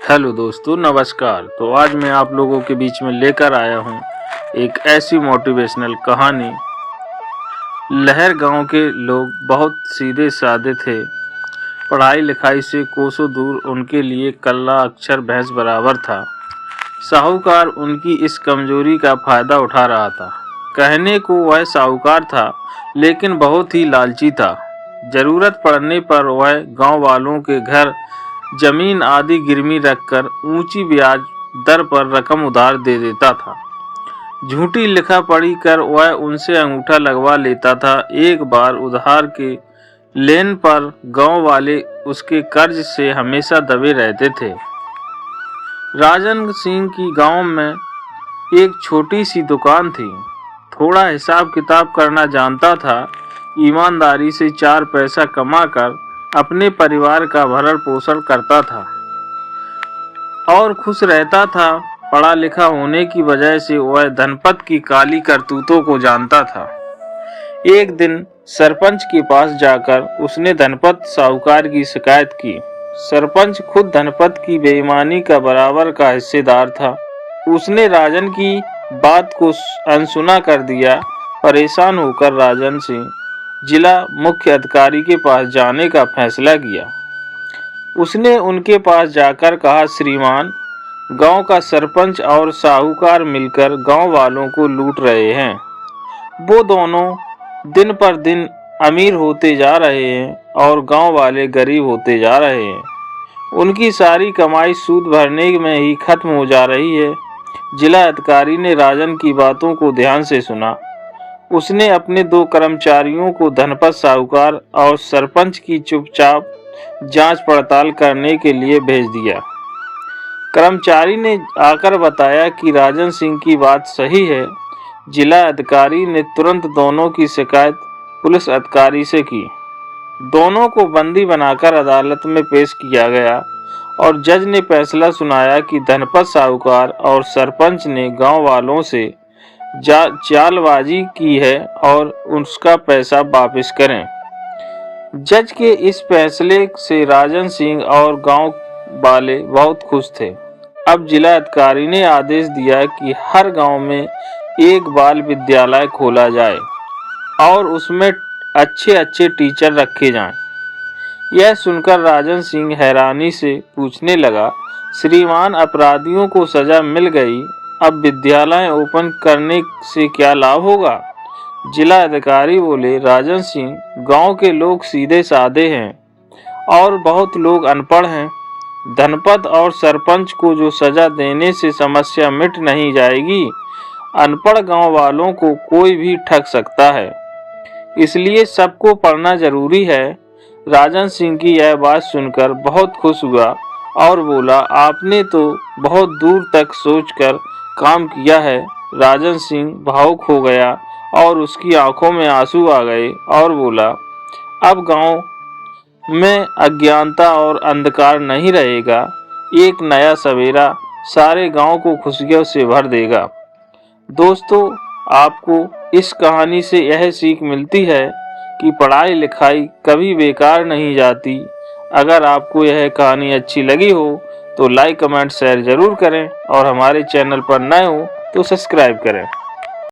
Hello दोस्तों, नमस्कार। तो आज मैं आप लोगों के बीच में लेकर आया हूँ एक ऐसी मोटिवेशनल कहानी। लहर गांव के लोग बहुत सीधे साधे थे। पढ़ाई लिखाई से कोसों दूर उनके लिए कल्ला अक्षर भैंस बराबर था। साहूकार उनकी इस कमजोरी का फायदा उठा रहा था। कहने को वह साहूकार था, लेकिन बहुत ही लालची था। जरूरत पड़ने पर वह गांव वालों के घर जमीन आदि गिरवी रखकर ऊंची ब्याज दर पर रकम उधार दे देता था। झूठी लिखा पढ़ी कर वह उनसे अंगूठा लगवा लेता था। एक बार उधार के लेन पर गांव वाले उसके कर्ज से हमेशा दबे रहते थे। राजन सिंह की गांव में एक छोटी सी दुकान थी। थोड़ा हिसाब किताब करना जानता था। ईमानदारी से 4 पैसा कमाकर अपने परिवार का भरण पोषण करता था और खुश रहता था। पढ़ा लिखा होने की वजह से वह धनपत की काली करतूतों को जानता था। एक दिन सरपंच के पास जाकर उसने धनपत साहूकार की शिकायत की। सरपंच खुद धनपत की बेईमानी का बराबर का हिस्सेदार था। उसने राजन की बात को अनसुना कर दिया। परेशान होकर राजन सिंह जिला मुख्य अधिकारी के पास जाने का फैसला किया। उसने उनके पास जाकर कहा, श्रीमान, गांव का सरपंच और साहूकार मिलकर गांव वालों को लूट रहे हैं। वो दोनों दिन पर दिन अमीर होते जा रहे हैं और गांव वाले गरीब होते जा रहे हैं। उनकी सारी कमाई सूद भरने में ही खत्म हो जा रही है। जिला अधिकारी ने राजन की बातों को ध्यान से सुना। उसने अपने 2 कर्मचारियों को धनपत साहूकार और सरपंच की चुपचाप जांच पड़ताल करने के लिए भेज दिया। कर्मचारी ने आकर बताया कि राजन सिंह की बात सही है। जिला अधिकारी ने तुरंत दोनों की शिकायत पुलिस अधिकारी से की। दोनों को बंदी बनाकर अदालत में पेश किया गया और जज ने फैसला सुनाया कि धनपत साहूकार और सरपंच ने गांव वालों से चालबाजी की है और उसका पैसा वापस करें। जज के इस फैसले से राजन सिंह और गांव वाले बहुत खुश थे। अब जिला अधिकारी ने आदेश दिया कि हर गांव में एक बाल विद्यालय खोला जाए और उसमें अच्छे टीचर रखे जाएं। यह सुनकर राजन सिंह हैरानी से पूछने लगा, श्रीमान, अपराधियों को सजा मिल गई, अब विद्यालय ओपन करने से क्या लाभ होगा? जिला अधिकारी बोले, राजन सिंह, गांव के लोग सीधे साधे हैं और बहुत लोग अनपढ़ हैं। धनपत और सरपंच को जो सजा देने से समस्या मिट नहीं जाएगी, अनपढ़ गांव वालों को कोई भी ठग सकता है। इसलिए सबको पढ़ना जरूरी है। राजन सिंह की यह बात सुनकर बहुत खुश हुआ और बोला, आपने तो बहुत दूर तक सोचकर काम किया है। राजन सिंह भावुक हो गया और उसकी आंखों में आंसू आ गए और बोला, अब गांव में अज्ञानता और अंधकार नहीं रहेगा। एक नया सवेरा सारे गांव को खुशियों से भर देगा। दोस्तों, आपको इस कहानी से यह सीख मिलती है कि पढ़ाई लिखाई कभी बेकार नहीं जाती। अगर आपको यह कहानी अच्छी लगी हो तो लाइक, कमेंट, शेयर जरूर करें और हमारे चैनल पर नए हो तो सब्सक्राइब करें।